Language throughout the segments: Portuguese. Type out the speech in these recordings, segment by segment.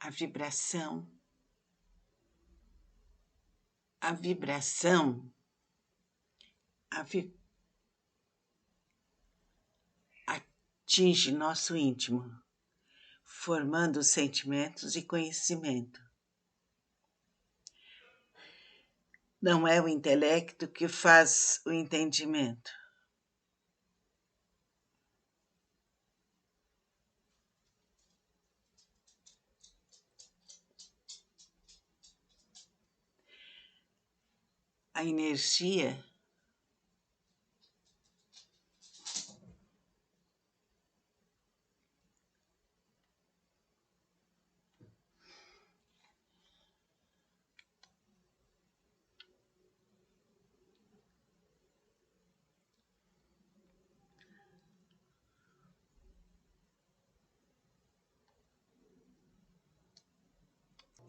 a vibração, a vibração, atinge nosso íntimo, formando sentimentos e conhecimento. Não é o intelecto que faz o entendimento. A energia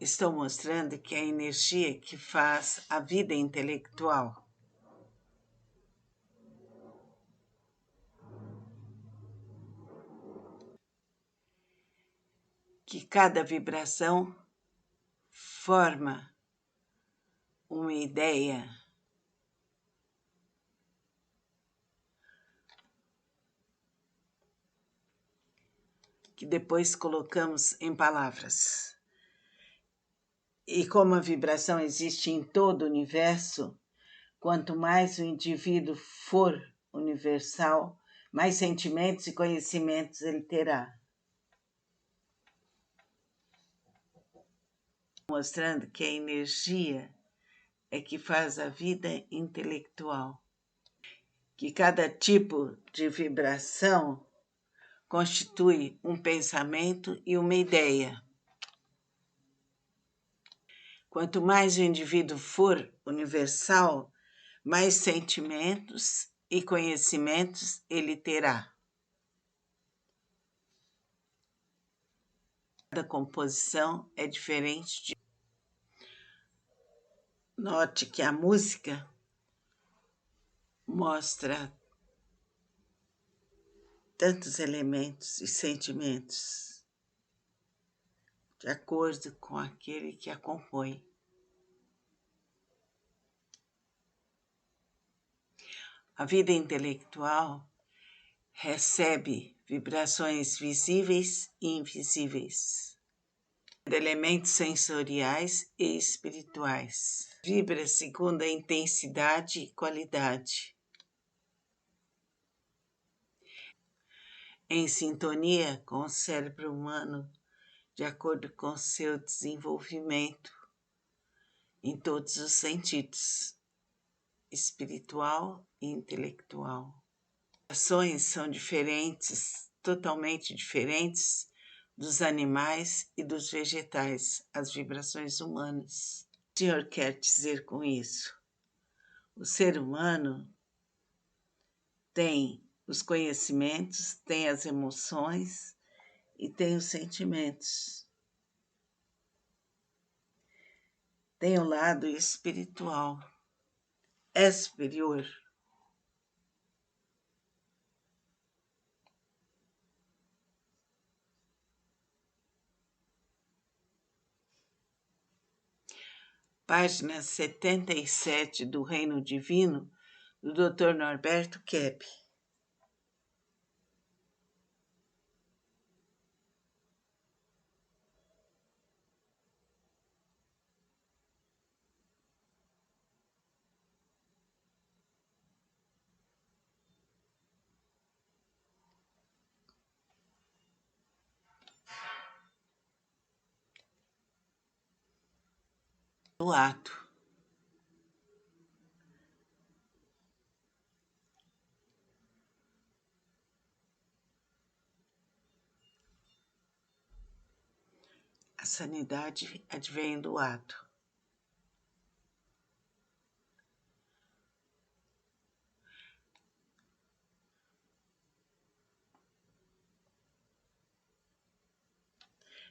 estou mostrando que é a energia que faz a vida intelectual. Que cada vibração forma uma ideia que depois colocamos em palavras. E como a vibração existe em todo o universo, quanto mais o indivíduo for universal, mais sentimentos e conhecimentos ele terá. Mostrando que a energia é que faz a vida intelectual. Que cada tipo de vibração constitui um pensamento e uma ideia. Quanto mais o indivíduo for universal, mais sentimentos e conhecimentos ele terá. Cada composição é diferente de... Note que a música mostra tantos elementos e sentimentos de acordo com aquele que a compõe. A vida intelectual recebe vibrações visíveis e invisíveis, de elementos sensoriais e espirituais. Vibra segundo a intensidade e qualidade, em sintonia com o cérebro humano, de acordo com seu desenvolvimento em todos os sentidos, espiritual e intelectual. As ações são diferentes, totalmente diferentes dos animais e dos vegetais, as vibrações humanas. O que o Senhor quer dizer com isso? O ser humano tem os conhecimentos, tem as emoções e tem os sentimentos. Tem o lado espiritual, é superior. Página 77 do Reino Divino, do Dr. Norberto Kepp. O ato. A sanidade advém do ato.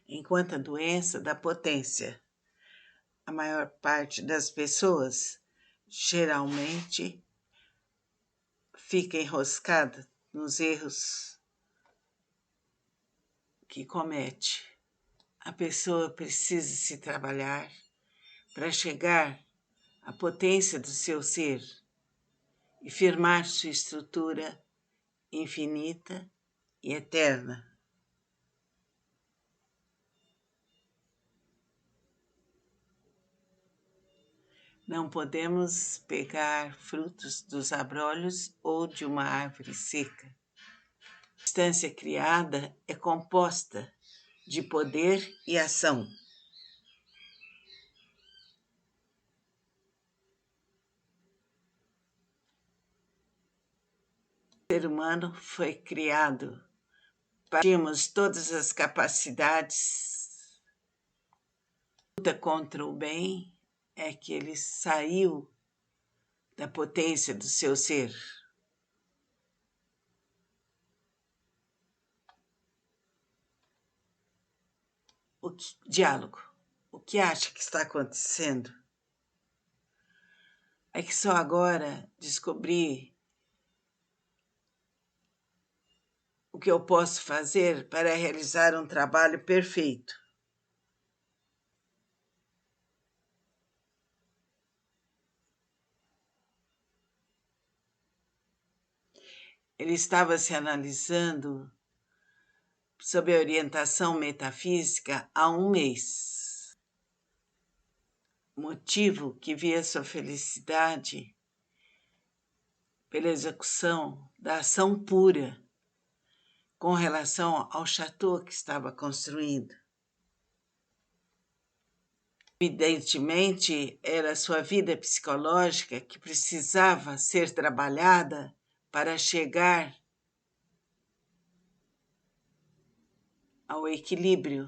Enquanto a doença dá potência. A maior parte das pessoas geralmente fica enroscada nos erros que comete. a pessoa precisa se trabalhar para chegar à potência do seu ser e firmar sua estrutura infinita e eterna. Não podemos pegar frutos dos abrolhos ou de uma árvore seca. A substância criada é composta de poder e ação. O ser humano foi criado para termos todas as capacidades. A luta contra o bem é que ele saiu da potência do seu ser. Diálogo. O que acha que está acontecendo? É que só agora descobri o que eu posso fazer para realizar um trabalho perfeito. Ele estava se analisando sob a orientação metafísica há um mês. Motivo que via sua felicidade pela execução da ação pura com relação ao chateau que estava construindo. Evidentemente, era sua vida psicológica que precisava ser trabalhada para chegar ao equilíbrio.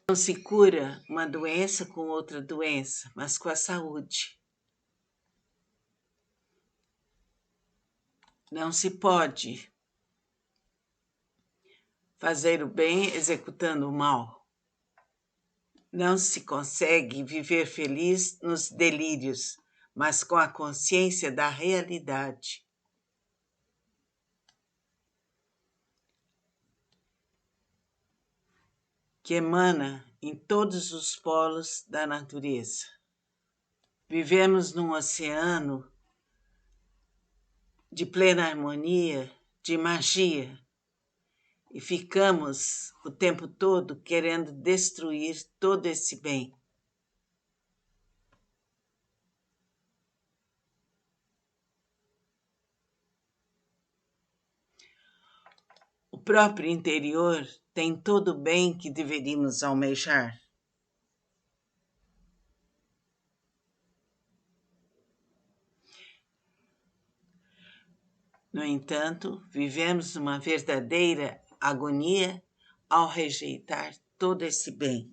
Não se cura uma doença com outra doença, mas com a saúde. Não se pode fazer o bem executando o mal. Não se consegue viver feliz nos delírios, mas com a consciência da realidade. Que emana em todos os polos da natureza. Vivemos num oceano de plena harmonia, de magia, e ficamos o tempo todo querendo destruir todo esse bem. O próprio interior tem todo o bem que deveríamos almejar. No entanto, vivemos uma verdadeira agonia ao rejeitar todo esse bem.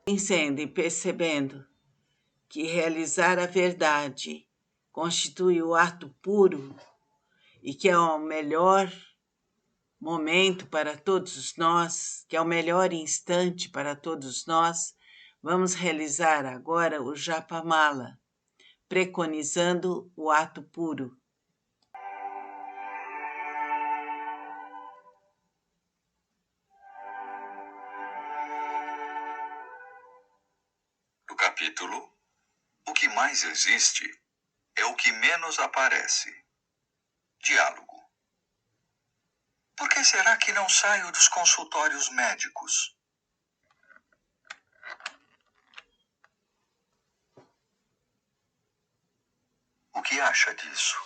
Pensando e percebendo que realizar a verdade constitui o ato puro e que é o melhor momento para todos nós, que é o melhor instante para todos nós, vamos realizar agora o Japamala, preconizando o ato puro. No capítulo, o que mais existe é o que menos aparece. Diálogo. Por que será que não saio dos consultórios médicos? O que acha disso?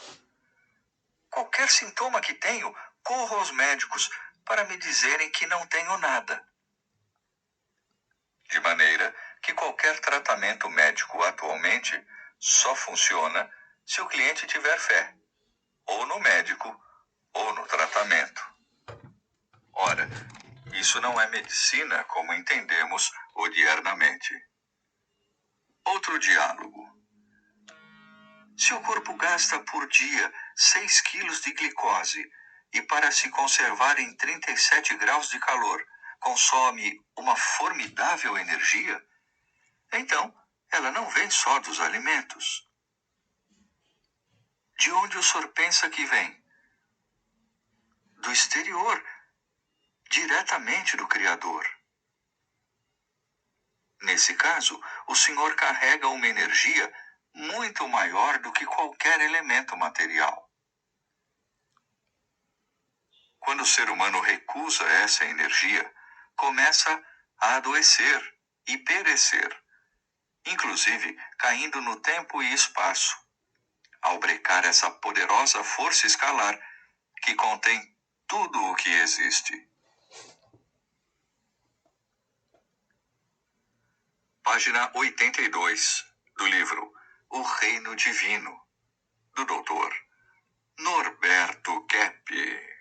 Qualquer sintoma que tenho, corro aos médicos para me dizerem que não tenho nada. De maneira que qualquer tratamento médico atualmente só funciona se o cliente tiver fé, ou no médico, ou no tratamento. Ora, isso não é medicina como entendemos odiernamente. Outro diálogo. Se o corpo gasta por dia 6 quilos de glicose e para se conservar em 37 graus de calor, consome uma formidável energia, então ela não vem só dos alimentos. De onde o senhor pensa que vem? Do exterior, diretamente do Criador. Nesse caso, o senhor carrega uma energia muito maior do que qualquer elemento material. Quando o ser humano recusa essa energia, começa a adoecer e perecer, inclusive caindo no tempo e espaço, ao brecar essa poderosa força escalar que contém tudo o que existe. Página 82 do livro O Reino Divino, do Dr. Norberto Keppe.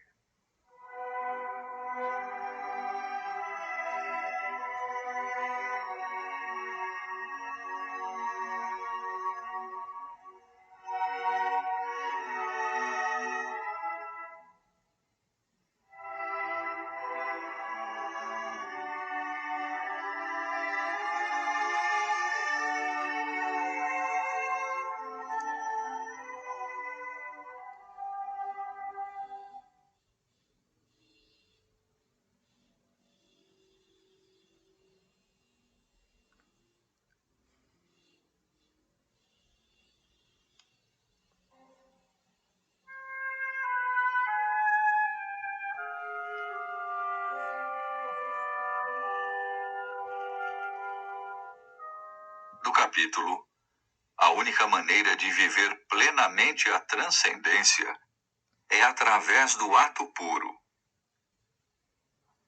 Do capítulo A única maneira de viver plenamente a transcendência é através do ato puro.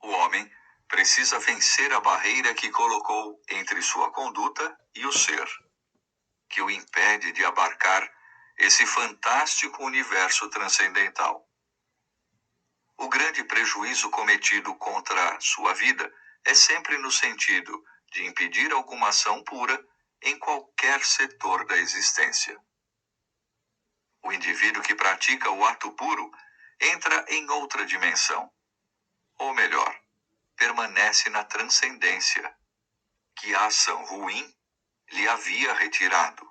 O homem precisa vencer a barreira que colocou entre sua conduta e o ser, que o impede de abarcar esse fantástico universo transcendental. O grande prejuízo cometido contra sua vida é sempre no sentido de impedir alguma ação pura em qualquer setor da existência. O indivíduo que pratica o ato puro entra em outra dimensão, ou melhor, permanece na transcendência, que a ação ruim lhe havia retirado.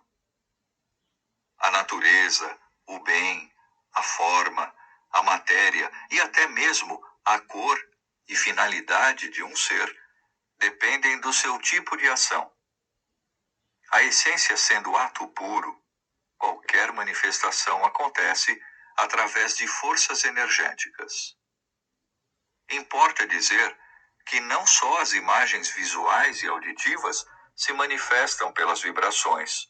A natureza, o bem, a forma, a matéria e até mesmo a cor e finalidade de um ser dependem do seu tipo de ação. A essência sendo ato puro, qualquer manifestação acontece através de forças energéticas. Importa dizer que não só as imagens visuais e auditivas se manifestam pelas vibrações,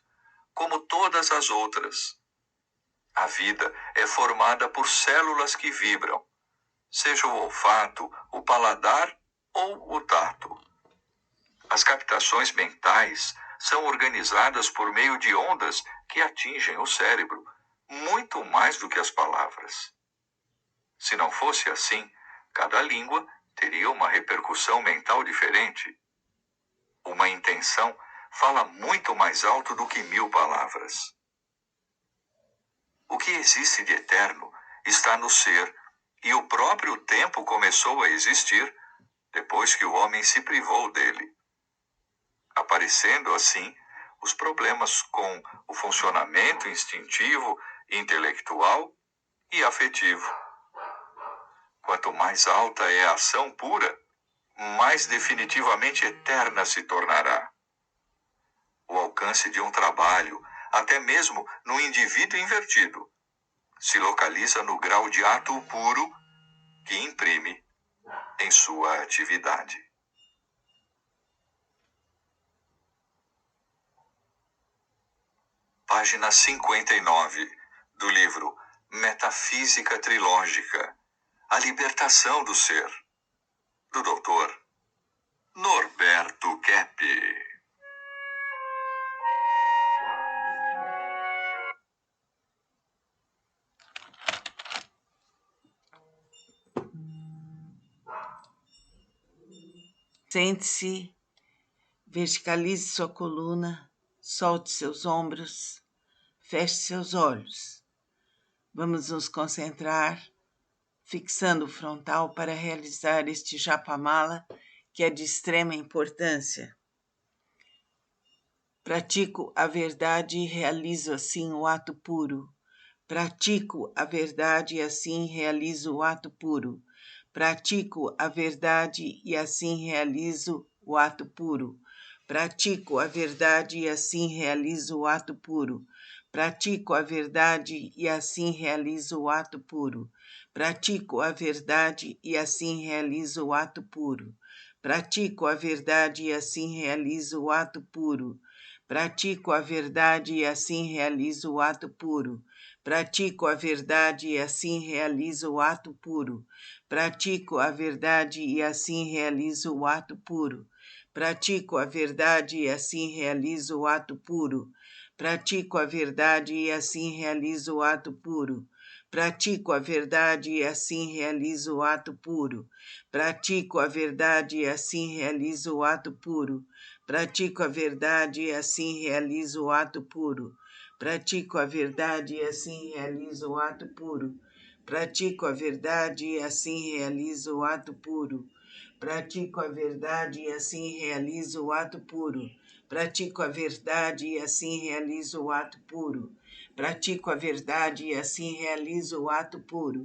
como todas as outras. A vida é formada por células que vibram, seja o olfato, o paladar ou o tato. As captações mentais são organizadas por meio de ondas que atingem o cérebro, muito mais do que as palavras. Se não fosse assim, cada língua teria uma repercussão mental diferente. Uma intenção fala muito mais alto do que 1000 palavras. O que existe de eterno está no ser, e o próprio tempo começou a existir depois que o homem se privou dele, aparecendo assim os problemas com o funcionamento instintivo, intelectual e afetivo. Quanto mais alta é a ação pura, mais definitivamente eterna se tornará. O alcance de um trabalho, até mesmo no indivíduo invertido, se localiza no grau de ato puro que imprime em sua atividade. Página 59 do livro Metafísica Trilógica, A Libertação do Ser, do Dr. Norberto Keppe. Sente-se, verticalize sua coluna, solte seus ombros, feche seus olhos. Vamos nos concentrar, fixando o frontal para realizar este japamala que é de extrema importância. Pratico a verdade e realizo assim o ato puro. Pratico a verdade e assim realizo o ato puro. Pratico a verdade e assim realizo o ato puro. Pratico a verdade e assim realizo o ato puro. Pratico a verdade e assim realizo o ato puro. Pratico a verdade e assim realizo o ato puro. Pratico a verdade e assim realizo o ato puro. Pratico a verdade e assim realizo o ato puro. Pratico a verdade e assim realizo o ato puro. Pratico a verdade e assim realizo o ato puro. Pratico a verdade e assim realizo o ato puro. Pratico a verdade e assim realizo o ato puro. Pratico a verdade e assim realizo o ato puro. Pratico a verdade e assim realizo o ato puro. Pratico a verdade e assim realizo o ato puro. Pratico a verdade e assim realizo o ato puro. Pratico a verdade e assim realizo o ato puro. Pratico a verdade e assim realizo o ato puro. Pratico a verdade e assim realizo o ato puro. Pratico a verdade e assim realizo o ato puro.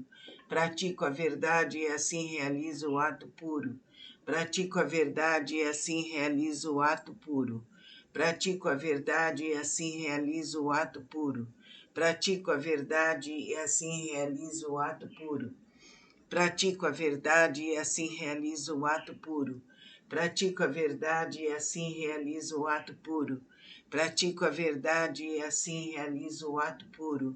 Pratico a verdade e assim realizo o ato puro. Pratico a verdade e assim realizo o ato puro. Pratico a verdade e assim realizo o ato puro. Pratico a verdade e assim realizo o ato puro. Pratico a verdade e assim realizo o ato puro. Pratico a verdade e assim realizo o ato puro. Pratico a verdade e assim realizo o ato puro.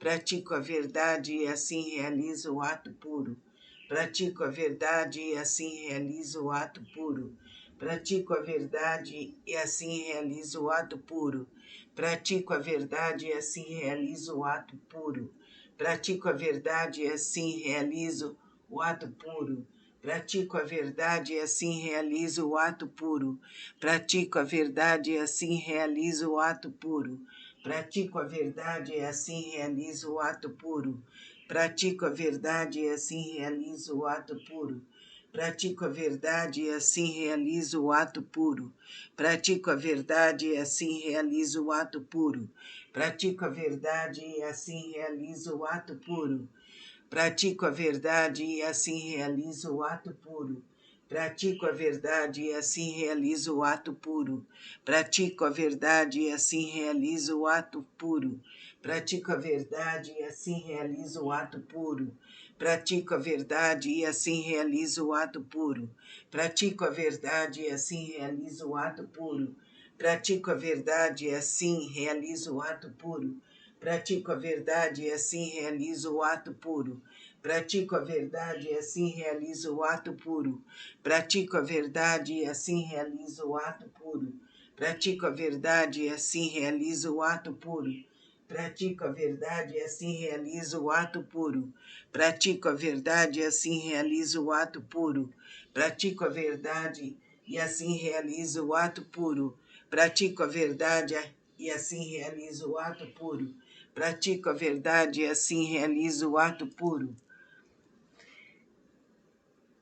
Pratico a verdade e assim realizo o ato puro. Pratico a verdade e assim realizo o ato puro. Pratico a verdade e assim realizo o ato puro. Pratico a verdade e assim realizo o ato puro. Pratico a verdade e assim realizo o ato puro. Pratico a verdade e assim realizo o ato puro. Pratico a verdade e assim realizo o ato puro. Pratico a verdade e assim realizo o ato puro. Pratico a verdade e assim realizo o ato puro. Pratico a verdade e assim realizo o ato puro. Pratico a verdade e assim realizo o ato puro. Pratico a verdade e assim realizo o ato puro. Pratico a verdade e assim realizo o ato puro. Pratico a verdade e assim realizo o ato puro. Pratico a verdade e assim realizo o ato puro. Pratico a verdade e assim realizo o ato puro. Pratico a verdade e assim realizo o ato puro. Pratico a verdade e assim realizo o ato puro. Pratico a verdade e assim realizo o ato puro. Pratico a verdade e assim realizo o ato puro. Pratico a verdade e assim realizo o ato puro. Pratico a verdade e assim realizo o ato puro. Pratico a verdade e assim realizo o ato puro. Pratico a verdade e assim realizo o ato puro. Pratico a verdade e assim realizo o ato puro. Pratico a verdade e assim realizo o ato puro. Pratico a verdade e assim realizo o ato puro. Pratico a verdade e assim realizo o ato puro.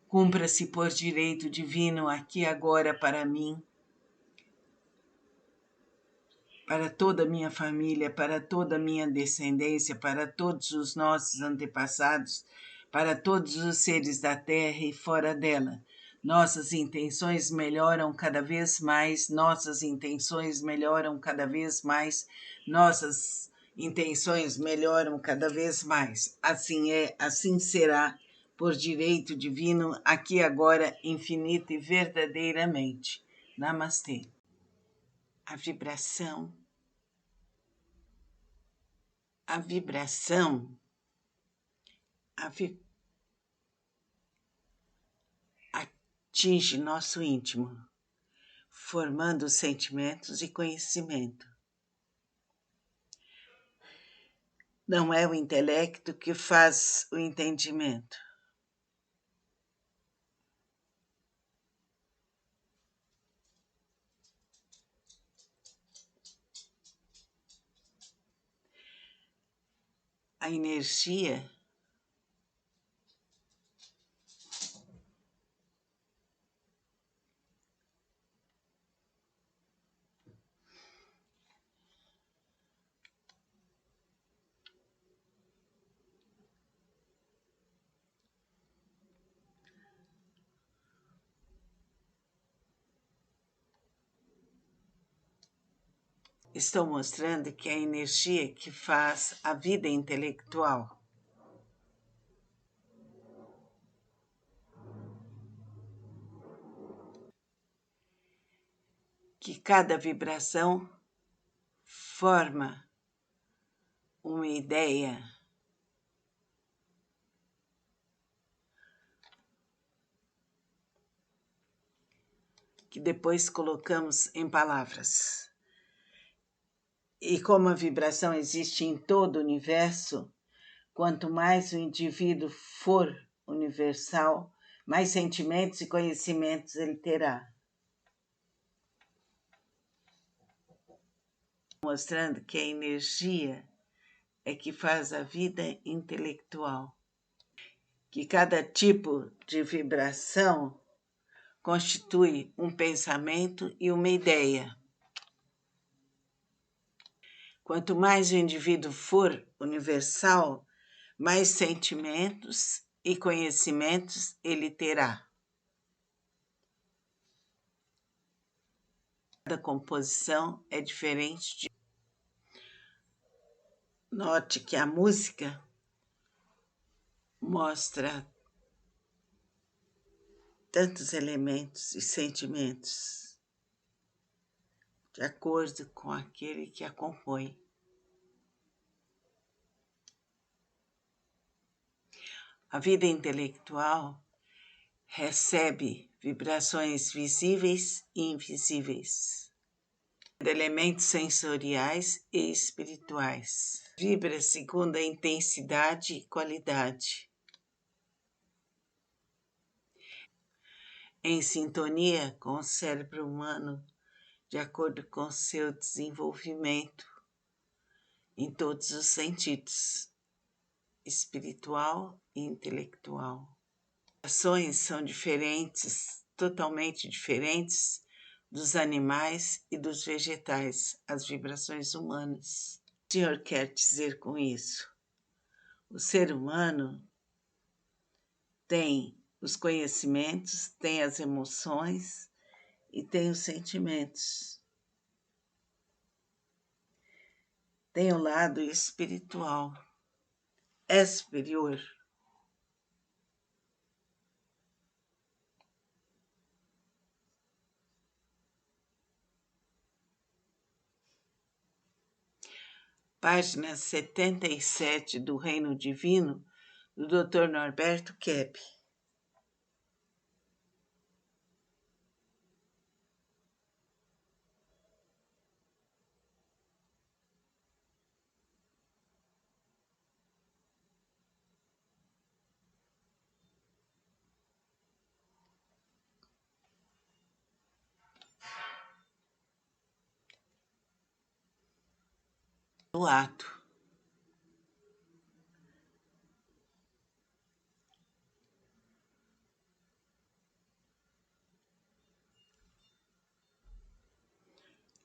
Cumpra-se por direito divino aqui agora para mim, para toda a minha família, para toda a minha descendência, para todos os nossos antepassados, para todos os seres da terra e fora dela. Nossas intenções melhoram cada vez mais, nossas intenções melhoram cada vez mais, nossas intenções melhoram cada vez mais. Assim é, assim será, por direito divino, aqui agora, infinito e verdadeiramente. Namastê. A vibração atinge nosso íntimo, formando sentimentos e conhecimento. Não é o intelecto que faz o entendimento. A energia Estou mostrando que é a energia que faz a vida intelectual. Que cada vibração forma uma ideia. Que depois colocamos em palavras. E como a vibração existe em todo o universo, quanto mais o indivíduo for universal, mais sentimentos e conhecimentos ele terá. Mostrando que a energia é que faz a vida intelectual. Que cada tipo de vibração constitui um pensamento e uma ideia. Quanto mais o indivíduo for universal, mais sentimentos e conhecimentos ele terá. Cada composição é diferente de... Note que a música mostra tantos elementos e sentimentos de acordo com aquele que a compõe. A vida intelectual recebe vibrações visíveis e invisíveis, de elementos sensoriais e espirituais. Vibra segundo a intensidade e qualidade, em sintonia com o cérebro humano, de acordo com seu desenvolvimento em todos os sentidos, espiritual e intelectual. As ações são diferentes, totalmente diferentes dos animais e dos vegetais, as vibrações humanas. O que o Senhor quer dizer com isso? O ser humano tem os conhecimentos, tem as emoções e tem os sentimentos. Tem o lado espiritual, é superior. Página 77 do Reino Divino, do Dr. Norberto Kepp. O ato.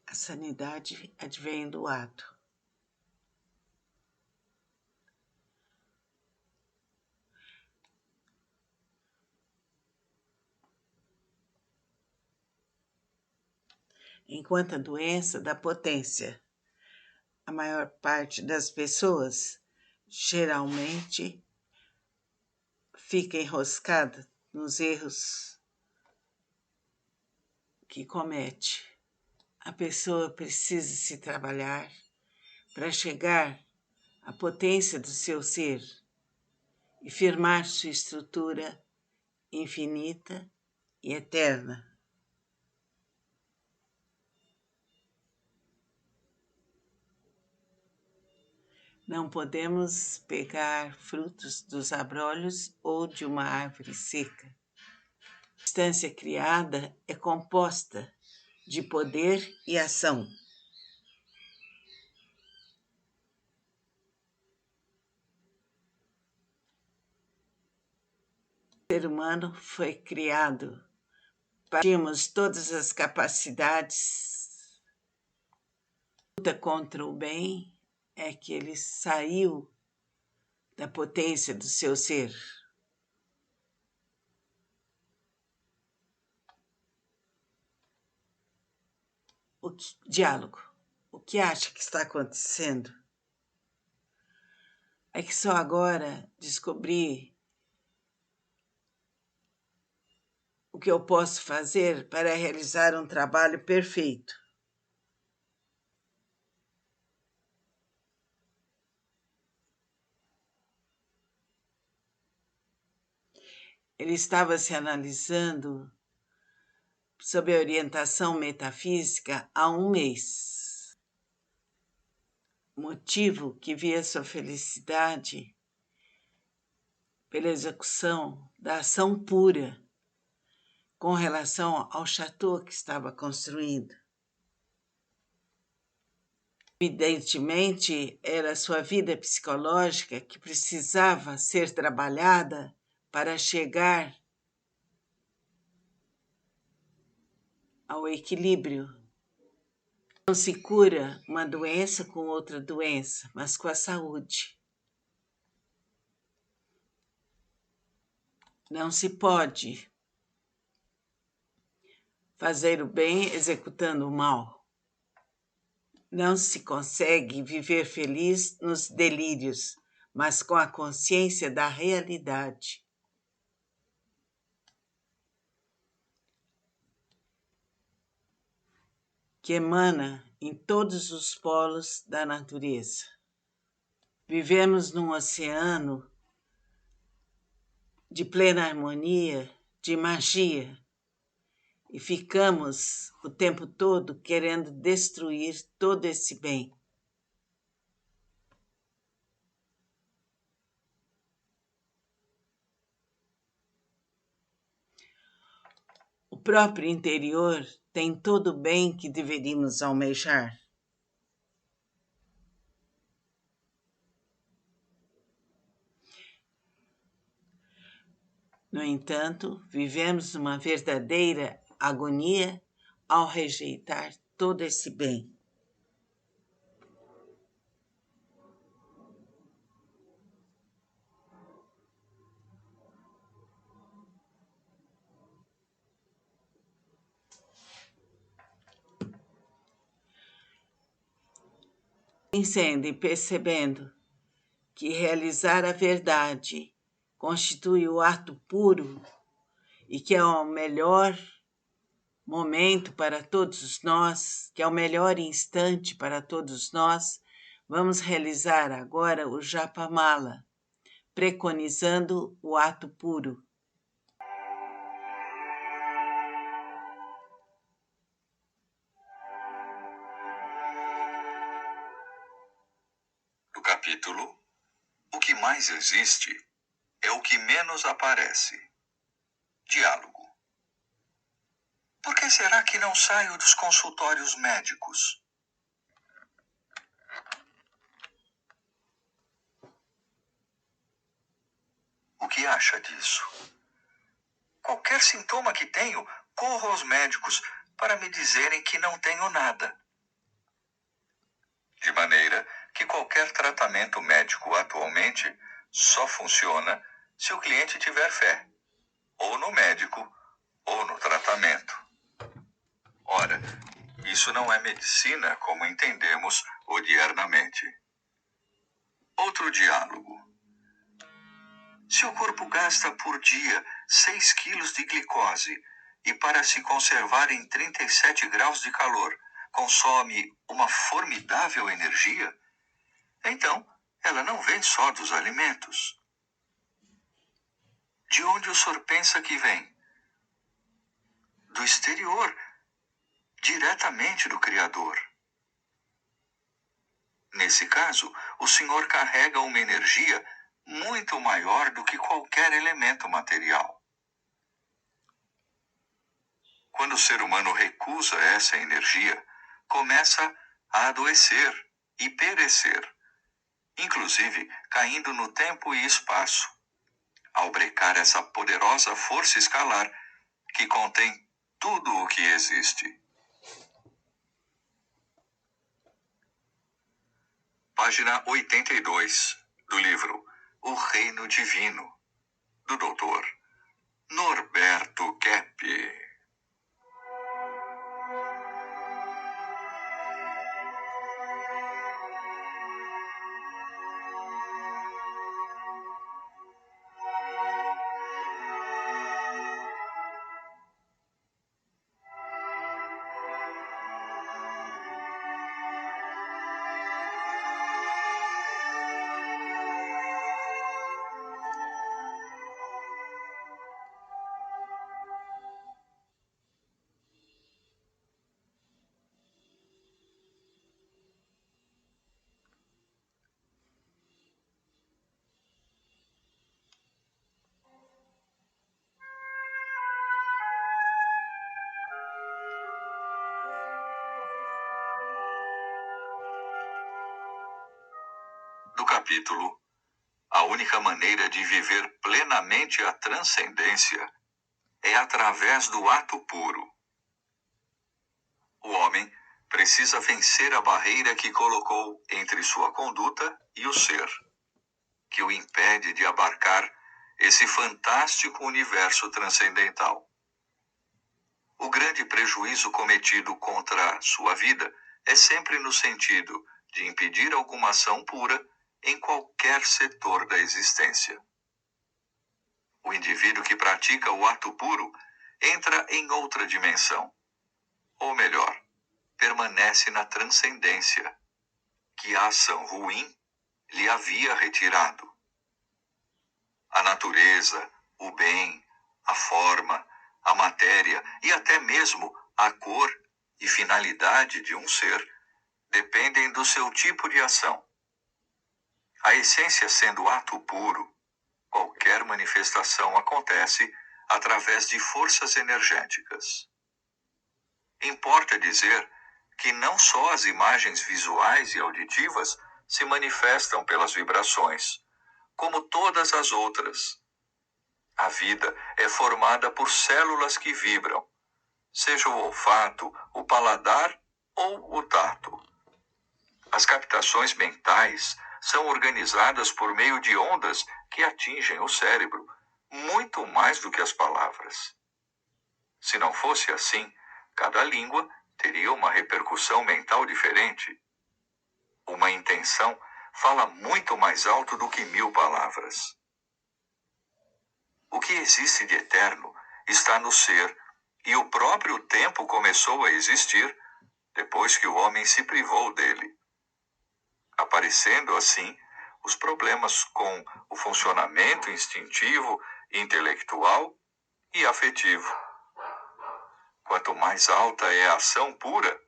A sanidade advém do ato. Enquanto a doença dá potência. A maior parte das pessoas geralmente fica enroscada nos erros que comete. A pessoa precisa se trabalhar para chegar à potência do seu ser e firmar sua estrutura infinita e eterna. Não podemos pegar frutos dos abrolhos ou de uma árvore seca. A substância criada é composta de poder e ação. O ser humano foi criado para termos todas as capacidades. A luta contra o bem é que ele saiu da potência do seu ser. Diálogo. O que acha que está acontecendo? É que só agora descobri o que eu posso fazer para realizar um trabalho perfeito. Ele estava se analisando sob a orientação metafísica há um mês. Motivo que via sua felicidade pela execução da ação pura com relação ao chateau que estava construindo. Evidentemente, era sua vida psicológica que precisava ser trabalhada para chegar ao equilíbrio. Não se cura uma doença com outra doença, mas com a saúde. Não se pode fazer o bem executando o mal. Não se consegue viver feliz nos delírios, mas com a consciência da realidade. Que emana em todos os polos da natureza. Vivemos num oceano de plena harmonia, de magia, e ficamos o tempo todo querendo destruir todo esse bem. O próprio interior tem todo o bem que deveríamos almejar. No entanto, vivemos uma verdadeira agonia ao rejeitar todo esse bem. Pensando e percebendo que realizar a verdade constitui o ato puro e que é o melhor momento para todos nós, que é o melhor instante para todos nós, vamos realizar agora o Japamala, preconizando o ato puro. No capítulo, o que mais existe é o que menos aparece. Diálogo. Por que será que não saio dos consultórios médicos? O que acha disso? Qualquer sintoma que tenho, corro aos médicos para me dizerem que não tenho nada. De maneira que qualquer tratamento médico atualmente só funciona se o cliente tiver fé, ou no médico, ou no tratamento. Ora, isso não é medicina como entendemos odiernamente. Outro diálogo. Se o corpo gasta por dia 6 quilos de glicose e para se conservar em 37 graus de calor consome uma formidável energia, então ela não vem só dos alimentos. De onde o senhor pensa que vem? Do exterior, diretamente do Criador. Nesse caso, o senhor carrega uma energia muito maior do que qualquer elemento material. Quando o ser humano recusa essa energia, começa a adoecer e perecer, inclusive caindo no tempo e espaço, ao brecar essa poderosa força escalar que contém tudo o que existe. Página 82 do livro O Reino Divino, do Dr. Norberto Keppe. capítulo, a única maneira de viver plenamente a transcendência é através do ato puro. O homem precisa vencer a barreira que colocou entre sua conduta e o ser, que o impede de abarcar esse fantástico universo transcendental. O grande prejuízo cometido contra sua vida é sempre no sentido de impedir alguma ação pura em qualquer setor da existência. O indivíduo que pratica o ato puro entra em outra dimensão, ou melhor, permanece na transcendência, que a ação ruim lhe havia retirado. A natureza, o bem, a forma, a matéria e até mesmo a cor e finalidade de um ser dependem do seu tipo de ação. A essência sendo ato puro, qualquer manifestação acontece através de forças energéticas. Importa dizer que não só as imagens visuais e auditivas se manifestam pelas vibrações, como todas as outras. A vida é formada por células que vibram, seja o olfato, o paladar ou o tato. As captações mentais são organizadas por meio de ondas que atingem o cérebro, muito mais do que as palavras. Se não fosse assim, cada língua teria uma repercussão mental diferente. Uma intenção fala muito mais alto do que 1000 palavras. O que existe de eterno está no ser, e o próprio tempo começou a existir depois que o homem se privou dele, aparecendo assim os problemas com o funcionamento instintivo, intelectual e afetivo. Quanto mais alta é a ação pura,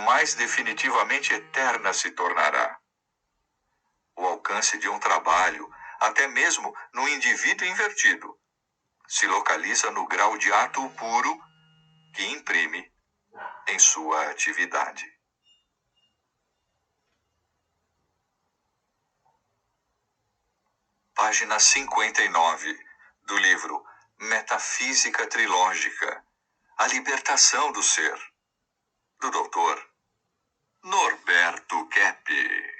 mais definitivamente eterna se tornará. O alcance de um trabalho, até mesmo no indivíduo invertido, se localiza no grau de ato puro que imprime em sua atividade. Página 59 do livro Metafísica Trilógica, A Libertação do Ser, do Dr. Norberto Keppe.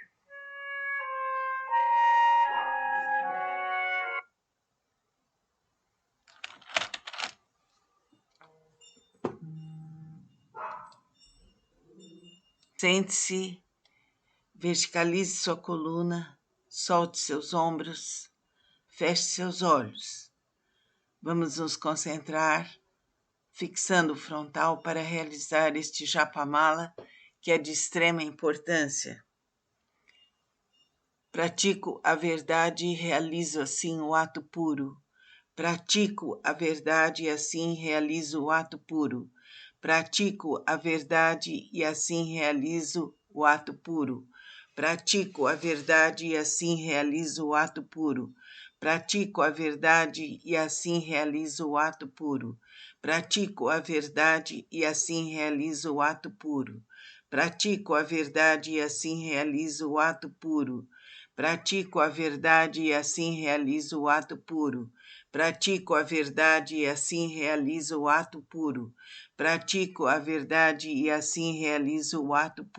Sente-se, verticalize sua coluna, solte seus ombros, feche seus olhos. Vamos nos concentrar, fixando o frontal para realizar este japamala, que é de extrema importância. Pratico a verdade e realizo assim o ato puro. Pratico a verdade e assim realizo o ato puro. Pratico a verdade e assim realizo o ato puro. Pratico a verdade e assim realizo o ato puro. Pratico a verdade e assim realizo o ato puro. Pratico a verdade e assim realizo o ato puro. Pratico a verdade e assim realizo o ato puro. Pratico a verdade e assim realizo o ato puro. Pratico a verdade e assim realizo o ato puro. Pratico a verdade e assim realizo o ato puro.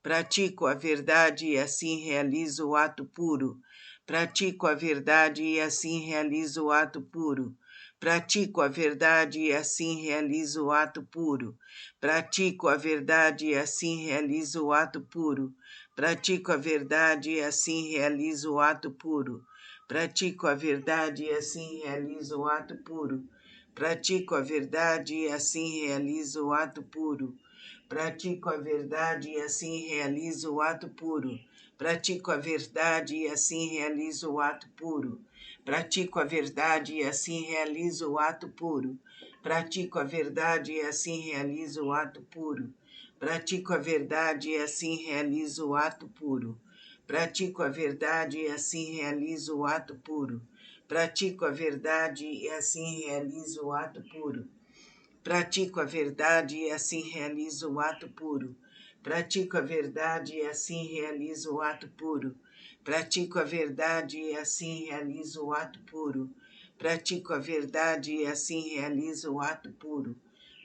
Pratico a verdade e assim realizo o ato puro. Pratico a verdade e assim realizo o ato puro. Pratico a verdade e assim realizo o ato puro. Pratico a verdade e assim realizo o ato puro. Pratico a verdade e assim realizo o ato puro. Pratico a verdade e assim realizo o ato puro. Pratico a verdade e assim realizo o ato puro. Pratico a verdade e assim realizo o ato puro. Pratico a verdade e assim realizo o ato puro. Pratico a verdade e assim realizo o ato puro. Pratico a verdade e assim realizo o ato puro. Pratico a verdade e assim realizo o ato puro. Pratico a verdade e assim realizo o ato puro. Pratico a verdade e assim realizo o ato puro. Pratico a verdade e assim realizo o ato puro. Pratico a verdade e assim realizo o ato puro. Pratico a verdade e assim realizo o ato puro. Pratico a verdade e assim realizo o ato puro.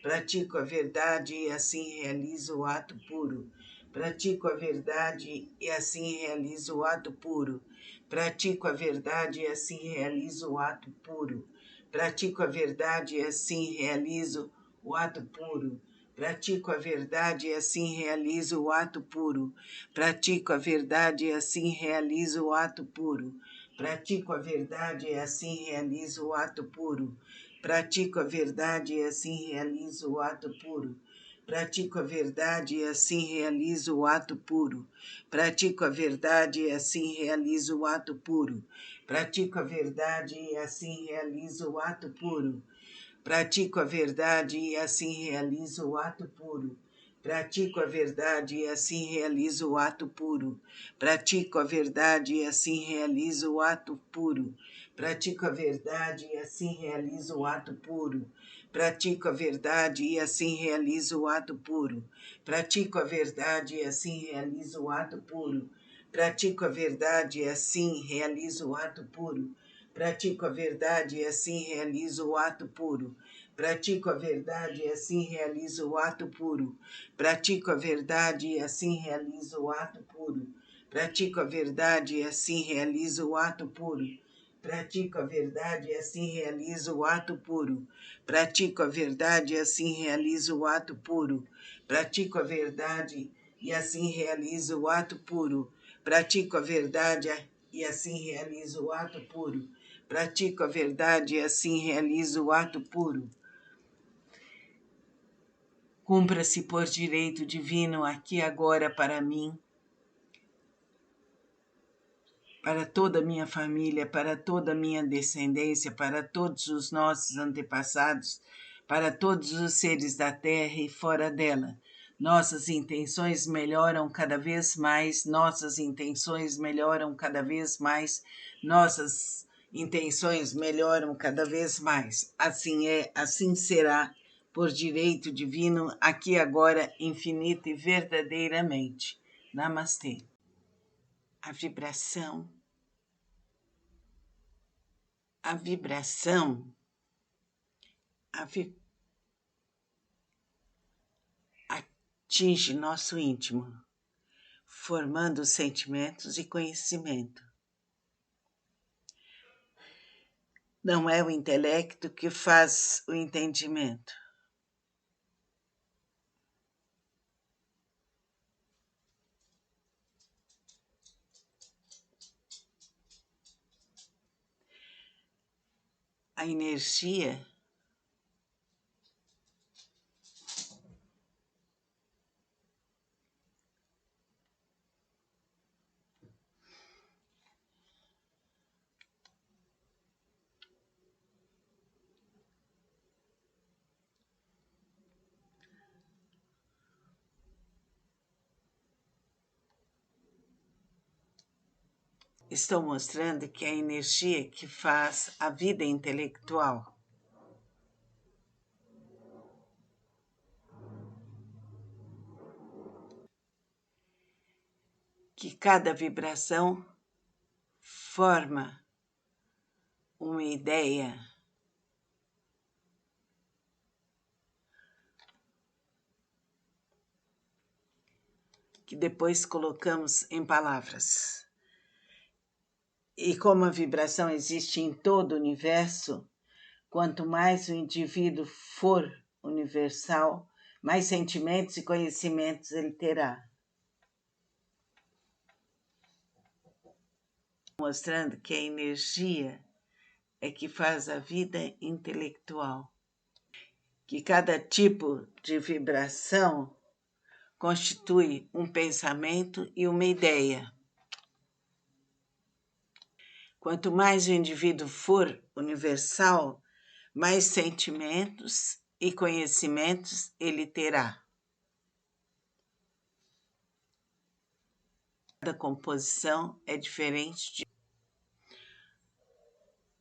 Pratico a verdade e assim realizo o ato puro. Pratico a verdade e assim realizo o ato puro. Pratico a verdade e assim realizo o ato puro. Pratico a verdade e assim realizo o ato puro. Pratico a verdade e assim realizo o ato puro. Pratico a verdade e assim realizo o ato puro. Pratico a verdade e assim realizo o ato puro. Pratico a verdade e assim realizo o ato puro. Pratico a verdade e assim realizo o ato puro. Pratico a verdade e assim realizo o ato puro. Pratico a verdade e assim realizo o ato puro. Pratico a verdade e assim realizo o ato puro. Pratico a verdade e assim realizo o ato puro. Pratico a verdade e assim realizo o ato puro. Pratico a verdade e assim realizo o ato puro. Pratico a verdade e assim realizo o ato puro. Pratico a verdade e assim realizo o ato puro. Pratico a verdade e assim realizo o ato puro. Pratico a verdade e assim realizo o ato puro. Pratico a verdade e assim realizo o ato puro. Pratico a verdade e assim realizo o ato puro. Pratico a verdade e assim realizo o ato puro. Pratico a verdade e assim realizo o ato puro. Pratico a verdade e assim realizo o ato puro. Pratico a verdade e assim realizo o ato puro. Pratico a verdade e assim realizo o ato puro. Pratico a verdade e assim realizo o ato puro. Cumpra-se por direito divino aqui e agora para mim, para toda a minha família, para toda a minha descendência, para todos os nossos antepassados, para todos os seres da terra e fora dela. Nossas intenções melhoram cada vez mais, nossas intenções melhoram cada vez mais, nossas intenções melhoram cada vez mais. Assim é, assim será, por direito divino, aqui agora, infinito e verdadeiramente. Namastê. A vibração a vibração atinge nosso íntimo, formando sentimentos e conhecimento. Não é o intelecto que faz o entendimento. A energia estou mostrando que é a energia que faz a vida intelectual. Que cada vibração forma uma ideia que depois colocamos em palavras. E como a vibração existe em todo o universo, quanto mais o indivíduo for universal, mais sentimentos e conhecimentos ele terá. Mostrando que a energia é que faz a vida intelectual. Que cada tipo de vibração constitui um pensamento e uma ideia. Quanto mais o indivíduo for universal, mais sentimentos e conhecimentos ele terá. Cada composição é diferente de...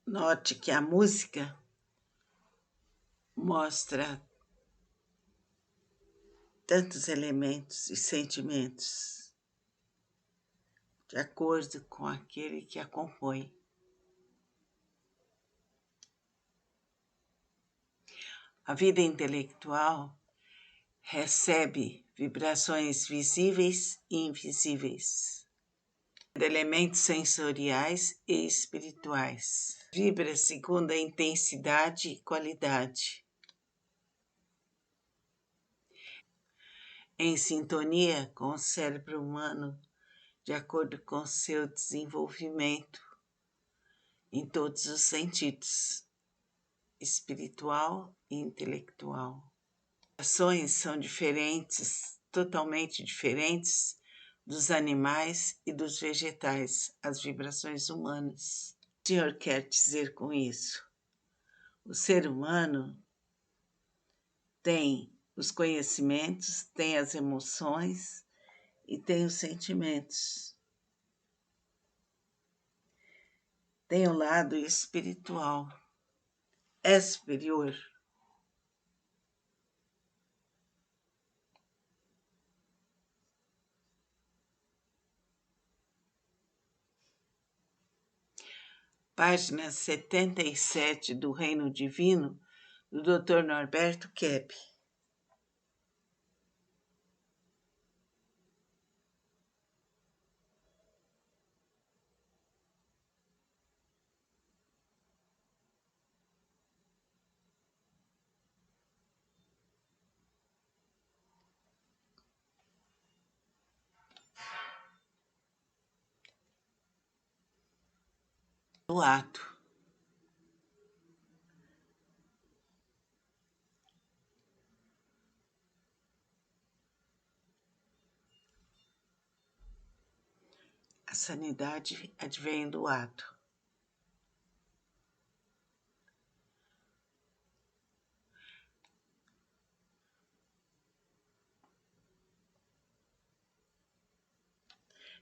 Note que a música mostra tantos elementos e sentimentos. de acordo com aquele que a compõe. A vida intelectual recebe vibrações visíveis e invisíveis, de elementos sensoriais e espirituais. Vibra segundo a intensidade e qualidade, em sintonia com o cérebro humano, de acordo com seu desenvolvimento em todos os sentidos, espiritual e intelectual. As vibrações são diferentes, totalmente diferentes dos animais e dos vegetais, as vibrações humanas. O que o Senhor quer dizer com isso? O ser humano tem os conhecimentos, tem as emoções e tem os sentimentos. Tem o lado espiritual. É superior. Página 77 do Reino Divino, do Dr. Norberto Kepp. O ato. A sanidade advém do ato.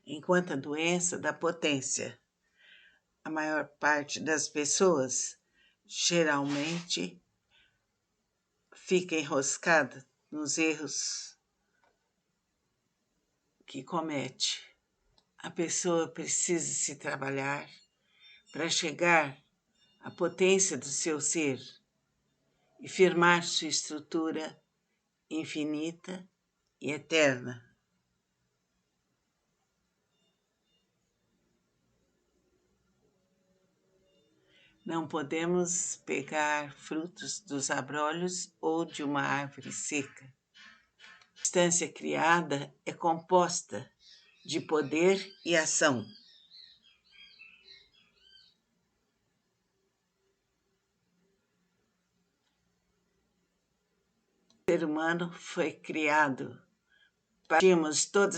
Enquanto a doença dá potência. A maior parte das pessoas geralmente fica enroscada nos erros que comete. A pessoa precisa se trabalhar para chegar à potência do seu ser e firmar sua estrutura infinita e eterna. Não podemos pegar frutos dos abrolhos ou de uma árvore seca. A substância criada é composta de poder e ação. O ser humano foi criado para todas